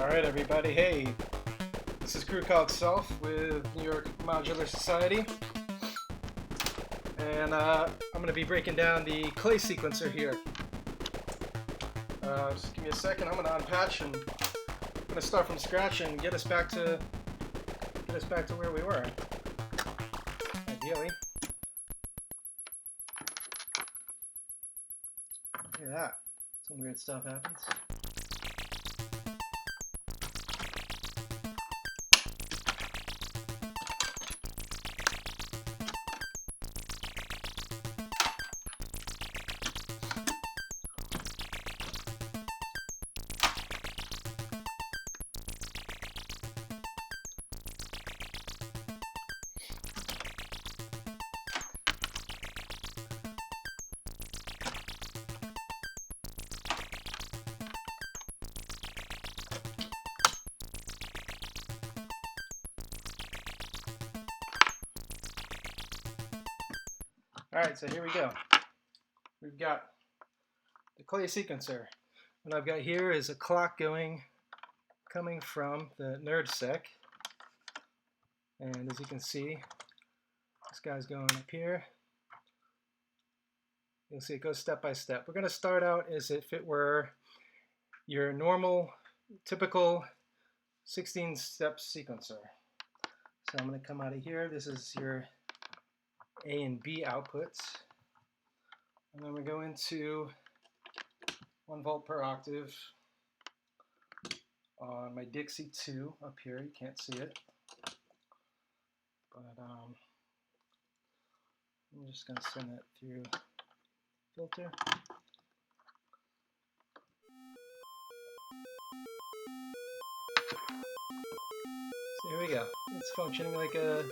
Alright everybody, hey, this is Crew Called Self with New York Modular Society, and I'm going to be breaking down the Klee sequencer here. Just give me a second, I'm going to unpatch and I'm going to start from scratch and get us back to where we were, ideally. Look at that, some weird stuff happens. Alright, so here we go. We've got the Klee sequencer. What I've got here is a clock coming from the nerd sec. And as you can see, this guy's going up here. You'll see it goes step by step. We're going to start out as if it were your normal, typical 16-step sequencer. So I'm going to come out of here. This is your A and B outputs, and then we go into 1 volt per octave on my Dixie 2 up here. You can't see it, but I'm just going to send that through filter. So here we go. It's functioning like a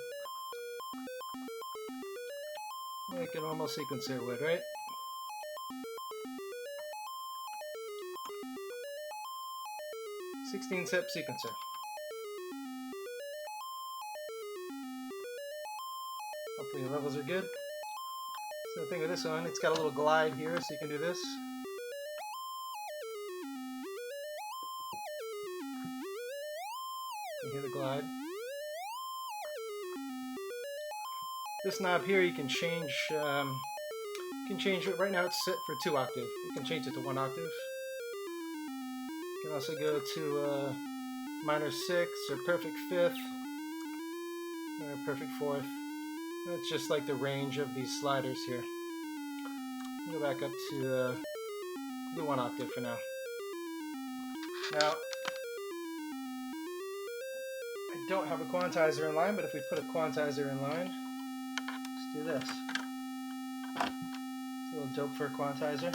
normal sequencer would, right? Sixteen-step sequencer. Hopefully the levels are good. So the thing with this one, it's got a little glide here, so you can do this. You hear the glide. This knob here you can change. It. Right now it's set for 2 octave. You can change it to 1 octave. You can also go to minor 6 or perfect 5th or perfect 4th. That's just like the range of these sliders here. Go back up to the 1 octave for now. Now, I don't have a quantizer in line, but if we put a quantizer in line, let's do this. It's a little dope for a quantizer.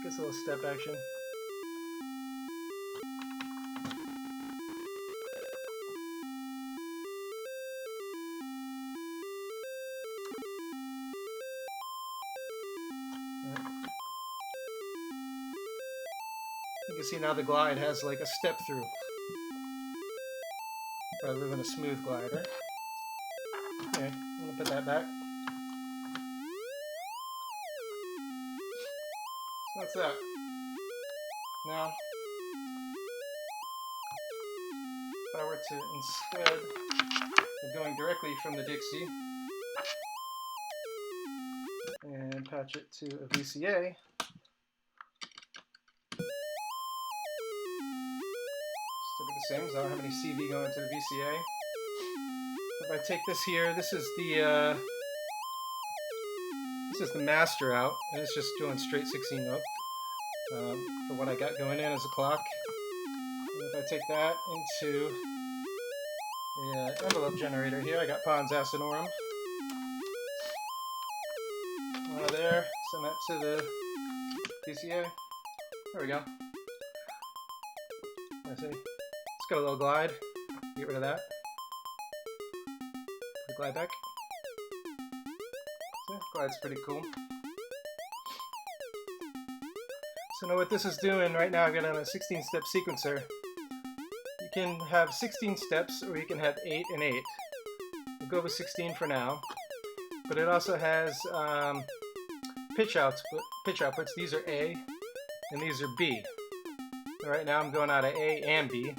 Gets a little step action. You can see now the glide has like a step through rather than a smooth glide, right? Okay, I'm going to put that back. So that's that. Now, if I were to, instead of going directly from the Dixie and patch it to a VCA, the same, because I don't have any CV going to the VCA. If I take this here, this is the master out, and it's just doing straight 16 note for what I got going in as a clock. And if I take that into an envelope generator here, I got Pons Asinorum. One of there, send that to the VCA. There we go. I see. Got a little glide. Get rid of that. Put the glide back. So, glide's pretty cool. So now what this is doing right now, I've got on a 16-step sequencer. You can have 16 steps or you can have 8 and 8. go with 16 for now. But it also has pitch outputs. These are A and these are B. Right now I'm going out of A and B.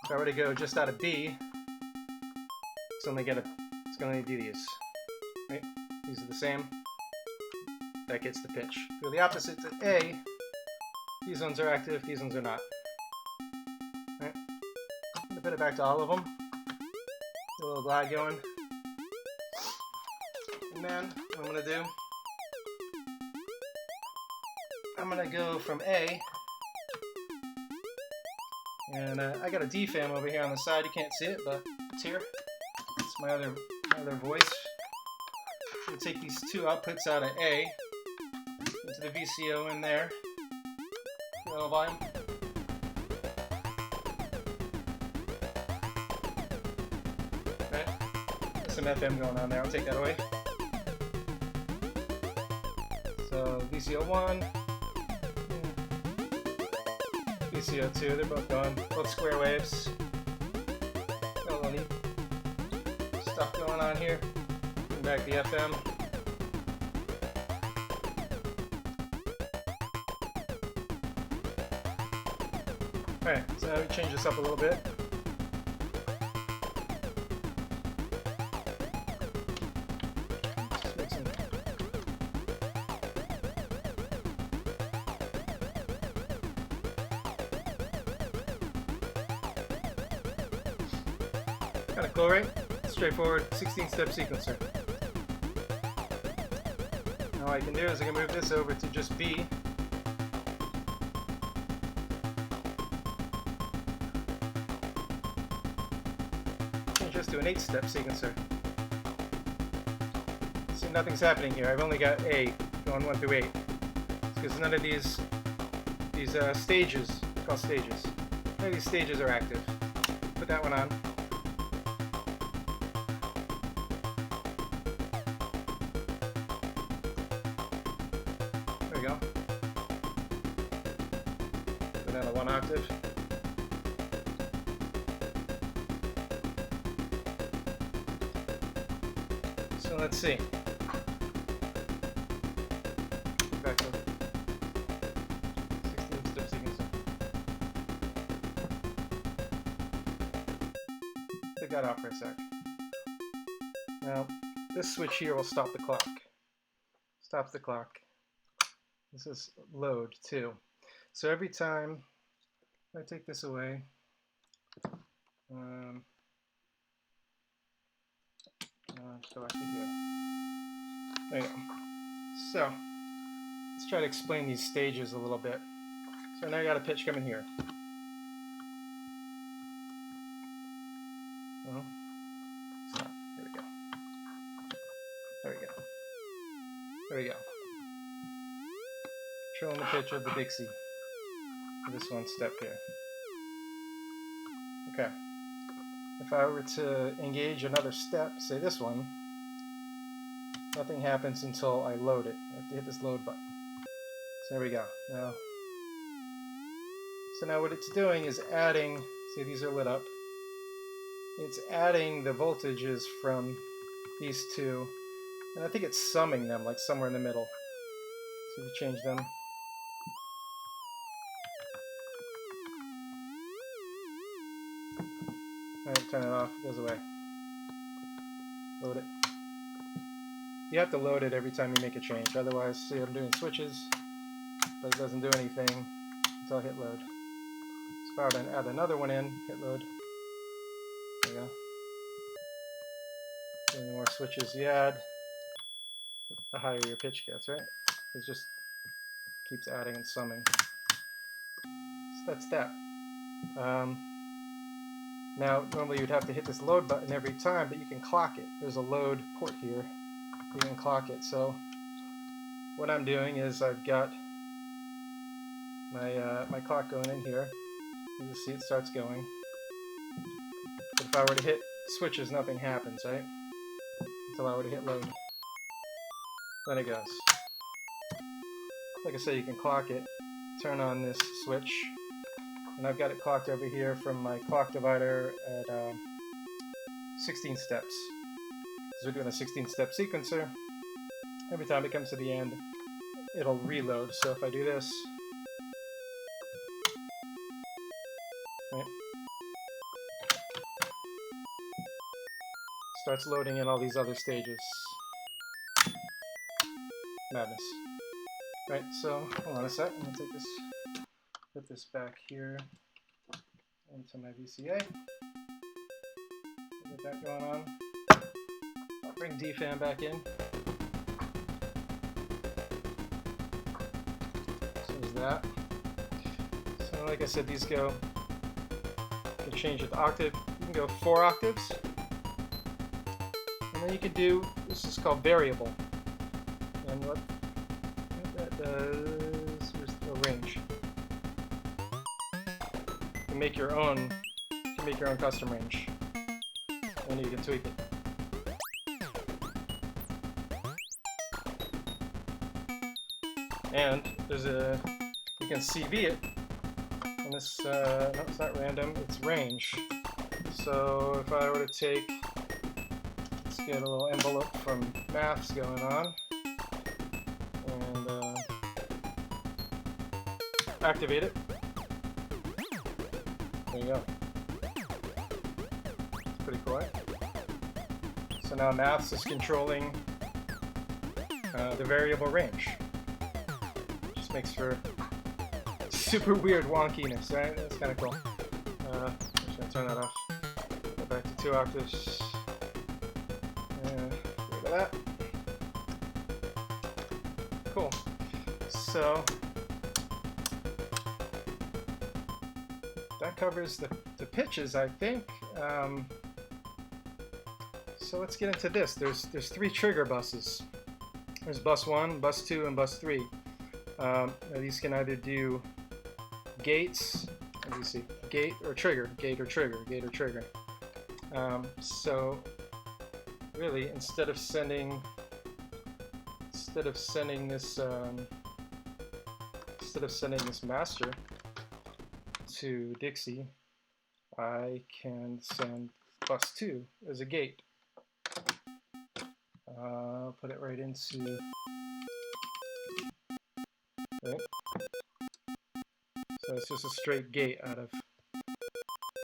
If I were to go just out of B, it's going to only do these. Right? These are the same. That gets the pitch. If you go the opposite to A, these ones are active, these ones are not. Right? I'm going to put it back to all of them. Get a little glide going. And then what I'm going to do, I'm going to go from A, and I got a DFAM over here on the side. You can't see it, but it's here. It's my other voice. I'm going to take these two outputs out of A into the VCO in there. A little volume. Okay. There's some FM going on there. I'll take that away. So VCO 1, VCO 2, they're both gone. Both square waves. Got a little neat stuff going on here. Bring back the FM. Alright, so now we change this up a little bit. Just make some... Kind of cool, right? Straightforward 16-step sequencer. Now what I can do is I can move this over to just B. Just do an 8-step sequencer. See, nothing's happening here. I've only got A going 1 through 8. Because none of these stages, they're called stages. None of these stages are active. Put that one on. There we go. Put down to 1 octave. So let's see. Back to 16-step sequencer. Take that out for a sec. Now, this switch here will stop the clock. Stops the clock. This is load too. So every time I take this away, go back to here. There you go. So, let's try to explain these stages a little bit. So now I got a pitch coming here. Well, it's not. There we go. There we go. There we go. Controlling the pitch of the Dixie. For this one step here. Okay. If I were to engage another step, say this one, nothing happens until I load it. I have to hit this load button. So there we go. Now what it's doing is adding, see these are lit up, it's adding the voltages from these two, and I think it's summing them like somewhere in the middle. So if you change them. Alright, turn it off, it goes away. Load it. You have to load it every time you make a change, otherwise, see I'm doing switches, but it doesn't do anything until I hit load. So if I were to add another one in, hit load. There you go. The more switches you add, the higher your pitch gets, right? It just keeps adding and summing. So that's that. Now, normally you'd have to hit this load button every time, but you can clock it. There's a load port here. You can clock it. So what I'm doing is I've got my clock going in here. You can see it starts going. But if I were to hit switches, nothing happens, right? Until I were to hit load. Then it goes. Like I said, you can clock it. Turn on this switch. And I've got it clocked over here from my clock divider at 16 steps. because we're doing a 16-step sequencer. Every time it comes to the end, it'll reload. So if I do this, right, starts loading in all these other stages. Madness. Right, so hold on a sec. I'm gonna take this, put this back here into my VCA. Get that going on. I'll bring DFAM back in. So there's that. So like I said, these go, you can change it to octave. You can go 4 octaves. And then you can do, this is called variable. And what that does, where's the range? You can make your own, custom range. And you can tweak it. And there's a, you can CV it. And this, no, it's not random, it's range. So if I were to take, let's get a little envelope from maths going on. And activate it. There you go. It's pretty cool. So now maths is controlling the variable range. Just makes for super weird wonkiness, right? That's kind of cool. I'm just gonna turn that off. Go back to 2 octaves. And get rid of that. Cool. So that covers the pitches, I think. So let's get into this. There's 3 trigger buses. There's bus 1, bus 2, and bus 3. Now these can either do gates, let me see, gate or trigger, gate or trigger, gate or trigger. So really, instead of sending this master to Dixie, I can send bus 2 as a gate. Put it right into, right? So it's just a straight gate out of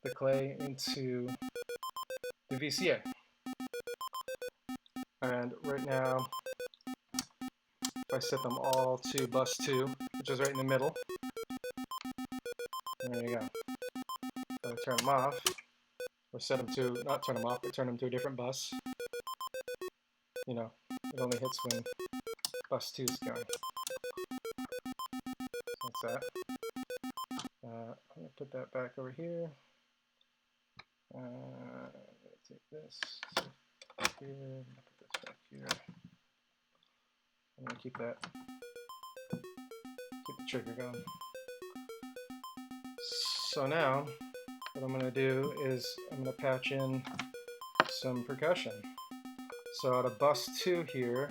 the Klee into the VCA. And right now, if I set them all to bus 2, which is right in the middle, there you go. If I turn them off, or set them to, not turn them off, but turn them to a different bus, you know, it only hits when bus 2 is going. So that's that. I'm going to put that back over here. I'm going to take this here, I'm going to put this back here. I'm going to keep the trigger going. So now, what I'm going to do is I'm going to patch in some percussion. So out of bus 2 here,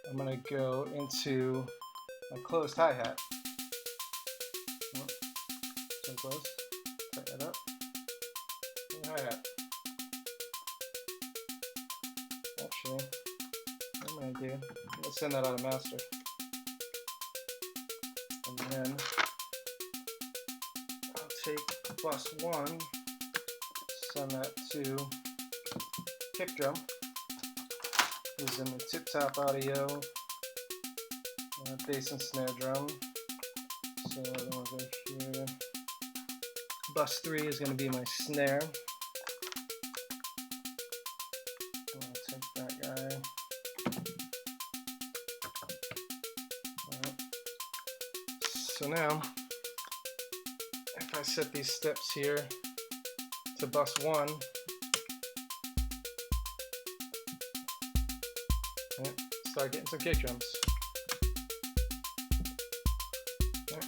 I'm going to go into a closed hi-hat. So close. Tighten it up. And hi-hat. Actually, what I'm going to do, I'm going to send that out of master. And then I'll take bus 1, send that to kick drum. Using the tip top audio, bass and snare drum. So then we'll go here. Bus 3 is going to be my snare. I'll take that guy. Alright. So now, if I set these steps here to bus 1, start getting some kick drums. Okay.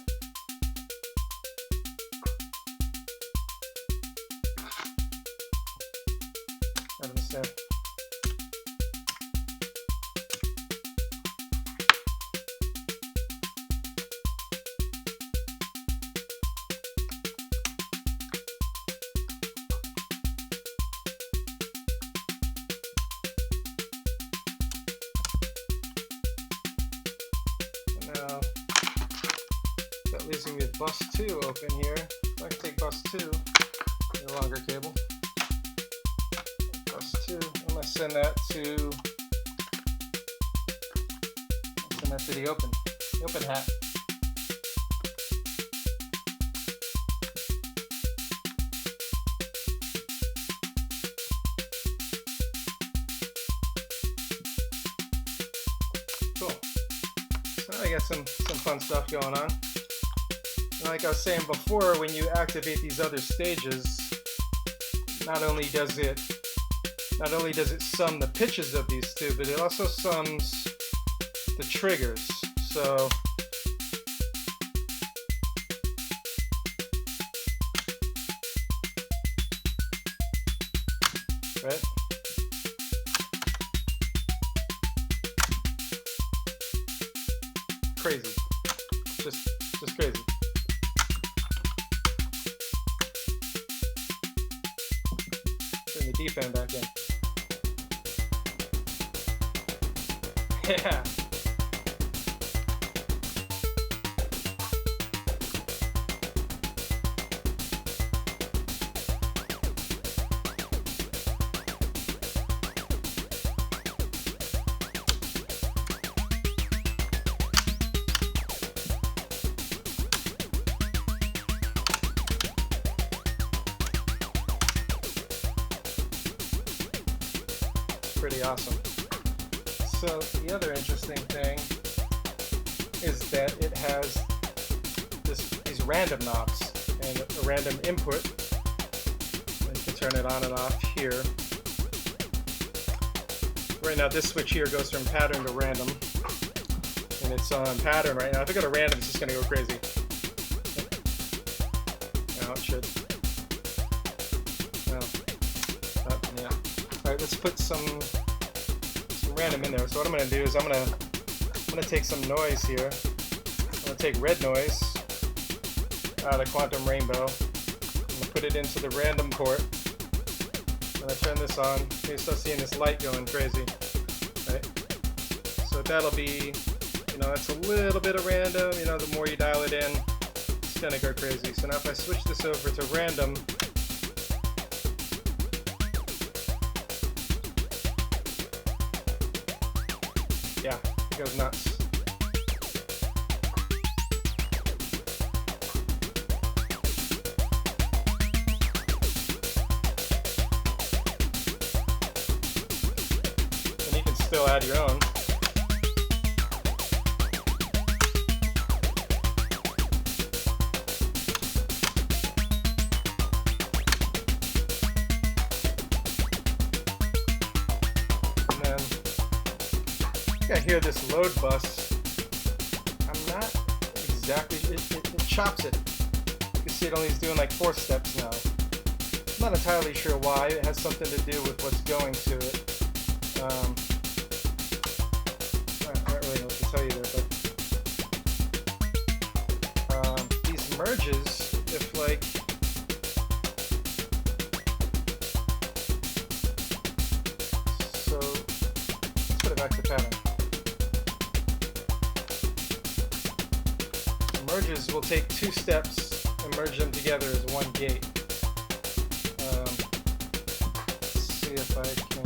Out of the step. using the bus 2 open here. So I can take bus 2, the longer cable. Bus 2, I'm going to send that to the open hat. Cool. So I got some fun stuff going on. And like I was saying before, when you activate these other stages, not only does it sum the pitches of these two, but it also sums the triggers. So right? Crazy. Just crazy. Bring the D-fan back in. Yeah. Pretty awesome. So the other interesting thing is that it has these random knobs and a random input. And you can turn it on and off here. Right now this switch here goes from pattern to random, and it's on pattern right now. If I go to random, it's just going to go crazy. Now it should. Yeah. Alright, let's put some random in there. So what I'm going to do is I'm going to take some noise here. I'm going to take red noise out of Quantum Rainbow. I'm going to put it into the random port. When I turn this on, you start seeing this light going crazy. Right? So that'll be, that's a little bit of random. The more you dial it in, it's going to go crazy. So now if I switch this over to random, yeah, it goes nuts. And you can still add your own. I hear this load bus. I'm not exactly, it chops it. You can see it only is doing like 4 steps now. I'm not entirely sure why. It has something to do with what's going to it. I don't really know what to tell you there, but these merges, if like, so let's put it back to pattern. Merges will take 2 steps and merge them together as one gate. Let's see if I can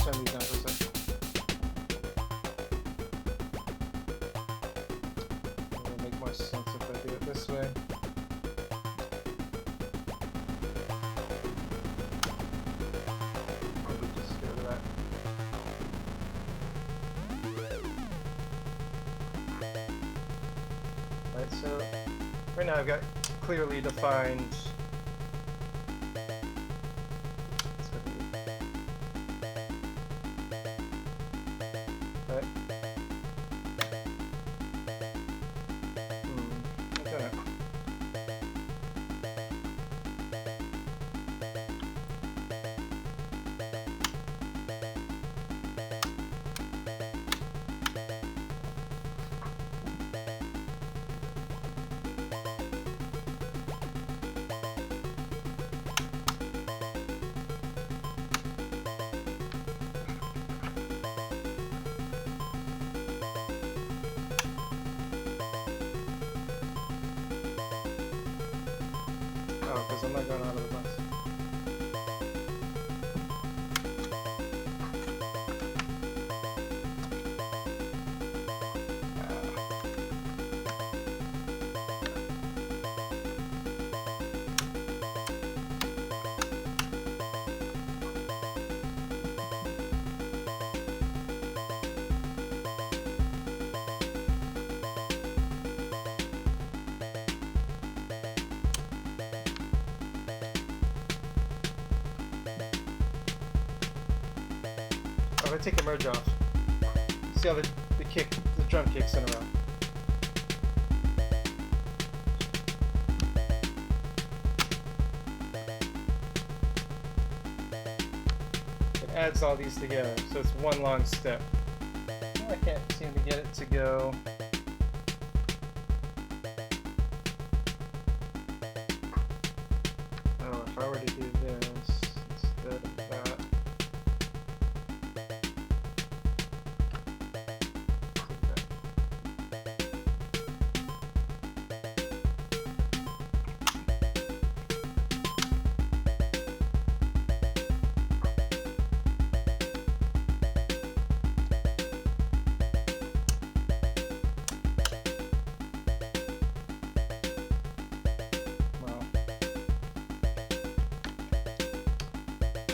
turn these down for a second. It'll make more sense if I do it this way. Maybe just go to that. Right, so right now I've got clearly defined. Right. I don't know. Oh, because I'm not going out of the bus. I'm gonna take the merge off. See how the drum kicks in a row. It adds all these together, so it's one long step. I can't seem to get it to go. Oh, if I were to do this instead of that.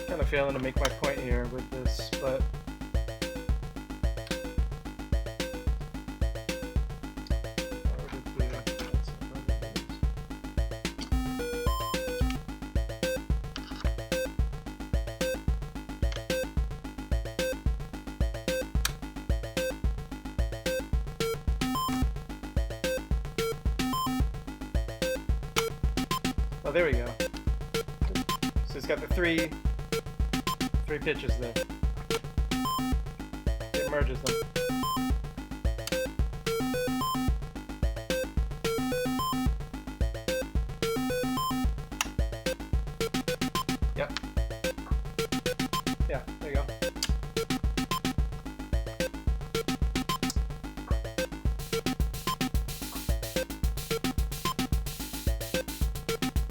Kind of failing to make my point here with this, but oh, there we go. So it's got the three pitches there. It merges them. Yep. Yeah, there you go.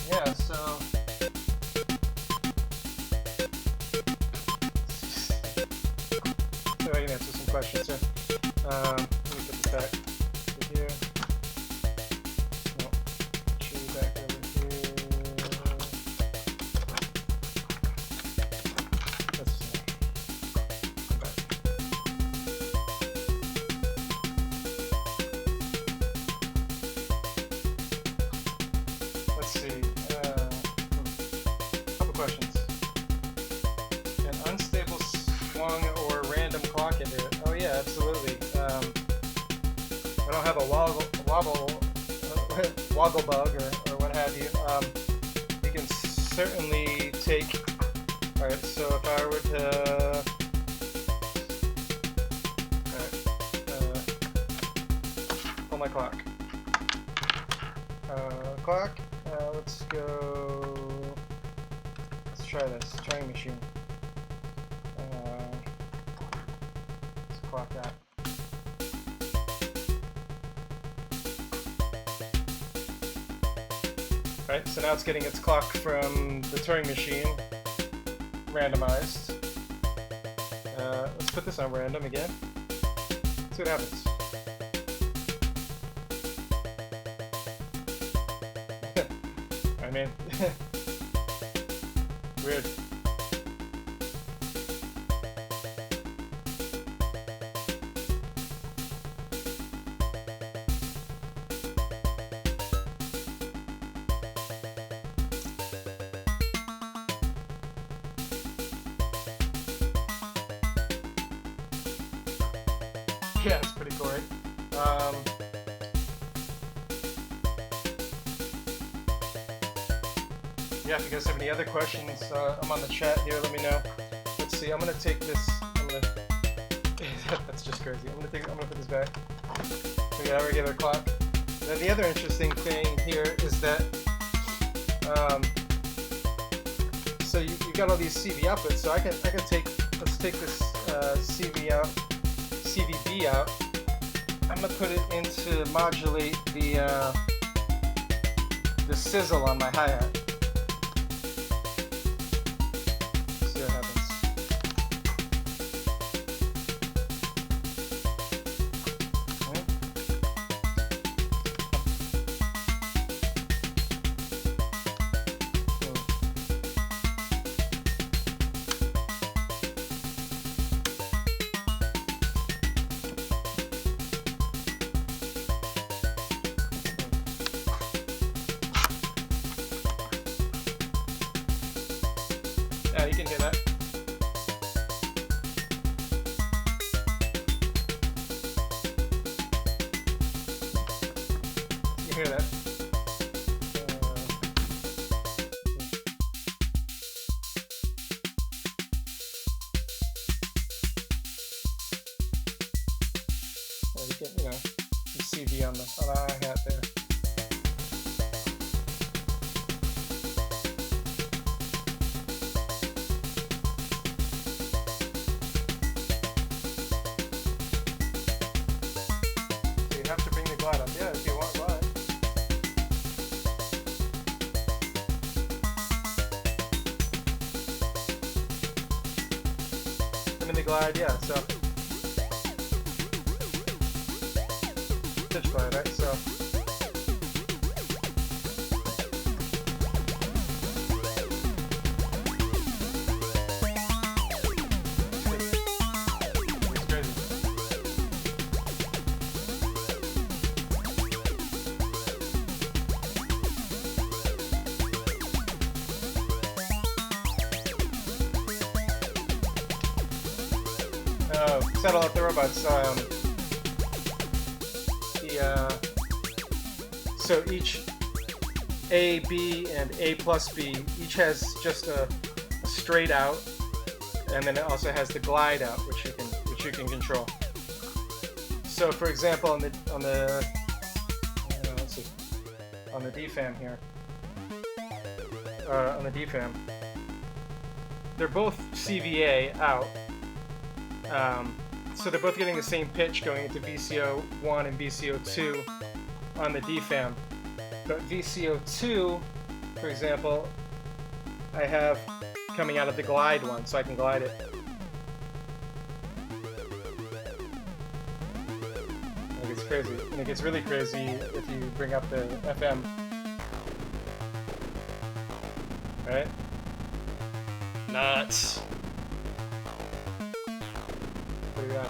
Yeah, so I can answer some questions here. Let me put this back over here. No, tree back over here. Let's come back. Let's see. Couple questions. An unstable swung or random clock into it. Oh yeah, absolutely. I don't have a woggle bug or what have you. You can certainly take. All right, so if I were to, pull my clock. Let's go. Let's try this. Trying machine. Clock that. Right, so now it's getting its clock from the Turing machine, randomized. Let's put this on random again. See what happens. I mean, weird. Yeah, it's pretty cool, right? Yeah, if you guys have any other questions, I'm on the chat here, let me know. Let's see, I'm gonna take this, that's just crazy. I'm gonna put this back. We got a regular clock. And then the other interesting thing here is that, so you got all these CV outputs, so I can take, let's take this CVB out. I'm gonna put it in to modulate the sizzle on my hi-hat. Yeah, you can hear that. You can hear that. You can, you know, you see V on the hi-hat there. So you have to bring the glide up. Yeah, if you want glide. I'm in the glide, yeah, so pitch glide, right? So it's crazy. Settle up the robots. So each A, B, and A plus B each has just a straight out, and then it also has the glide out, which you can control. So, for example, on the let's see, on the DFAM here, on the DFAM, they're both CVA out. So they're both getting the same pitch going into VCO1 and VCO2 on the DFAM. But VCO2, for example, I have coming out of the glide one, so I can glide it. Like, it's crazy. And it gets really crazy if you bring up the FM. Right? Nuts. What do you got?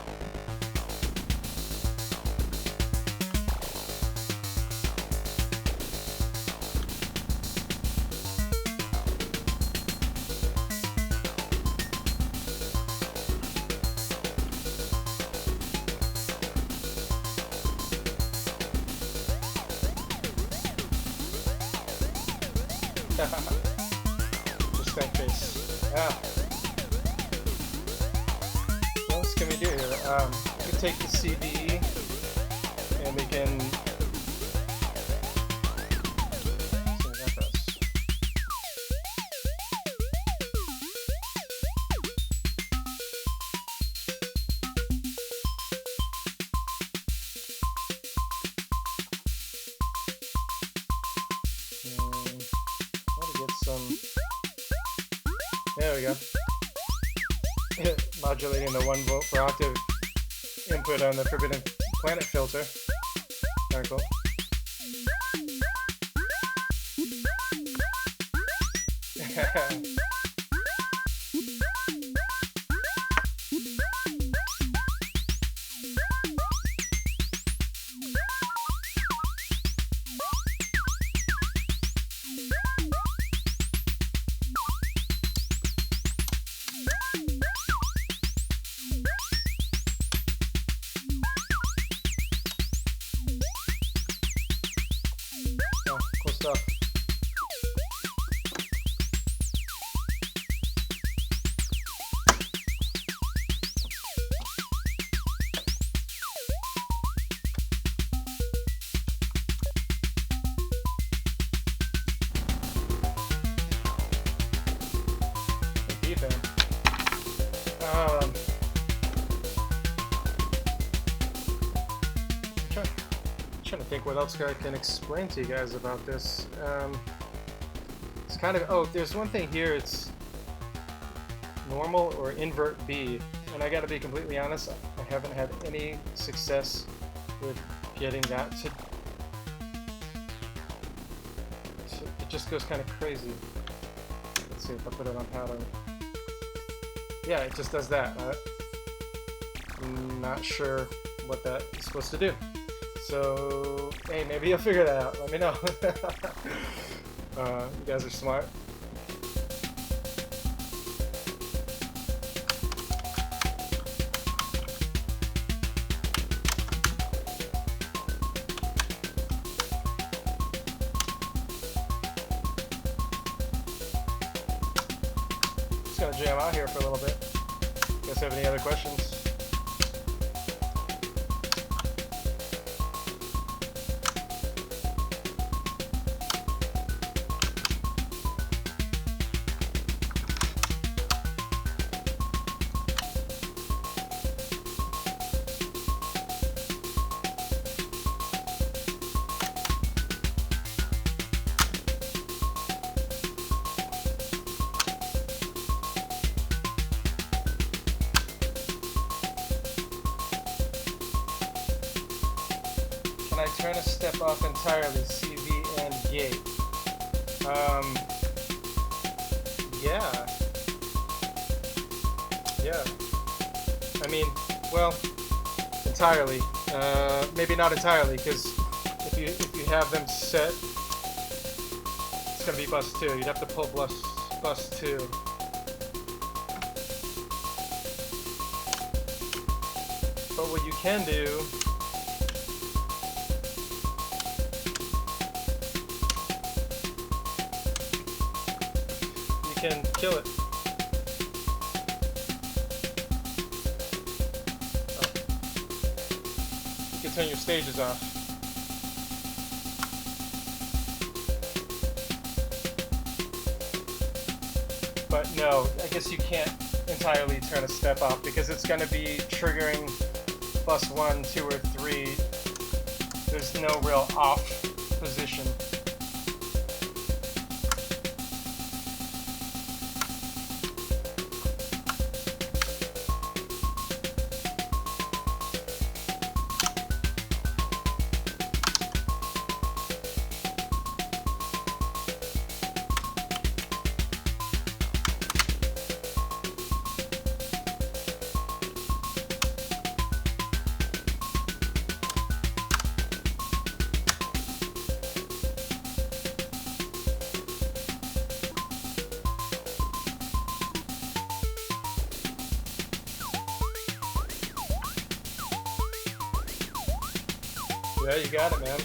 Just that face. Ah. What else can we do here? We can take the CD and we can. There we go. Modulating the 1 volt per octave input on the Forbidden Planet filter. Very cool. Cool stuff. Trying to think what else I can explain to you guys about this. It's kind of, oh, there's one thing here. It's normal or invert B, and I gotta be completely honest, I haven't had any success with getting that to, it just goes kind of crazy. Let's see if I put it on pattern. Yeah, it just does that. I'm not sure what that is supposed to do. So, hey, maybe you'll figure that out. Let me know. You guys are smart. gonna jam out here for a little bit. You guys have any other questions? Can I turn a step off entirely, CV and gate? Yeah. Yeah. I mean, well, entirely. Maybe not entirely, because if you have them set, it's gonna be bus 2. You'd have to pull bus 2. But what you can do, you can kill it. You can turn your stages off. But no, I guess you can't entirely turn a step off because it's going to be triggering bus 1, 2, or 3. There's no real off position. Yeah, you got it, man.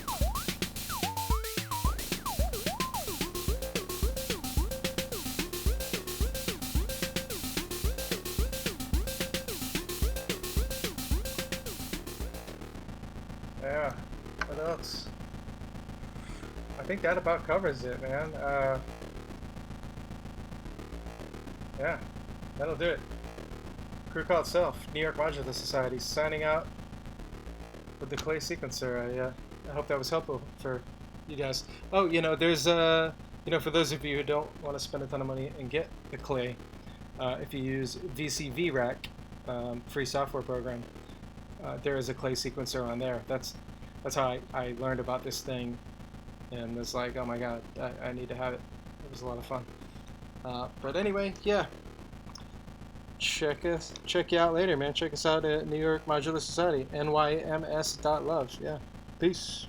Yeah, what else? I think that about covers it, man. Yeah, that'll do it. Crew call itself, New York Modular Society, signing out with the Klee sequencer. I hope that was helpful for you guys. Oh, there's for those of you who don't want to spend a ton of money and get the Klee, if you use VCVRAC, free software program, there is a Klee sequencer on there. That's how I learned about this thing, and was like, oh my god, I need to have it. It was a lot of fun. But anyway, yeah. Check you out later, man. Check us out at New York Modular Society, nyms.love. Yeah. Peace.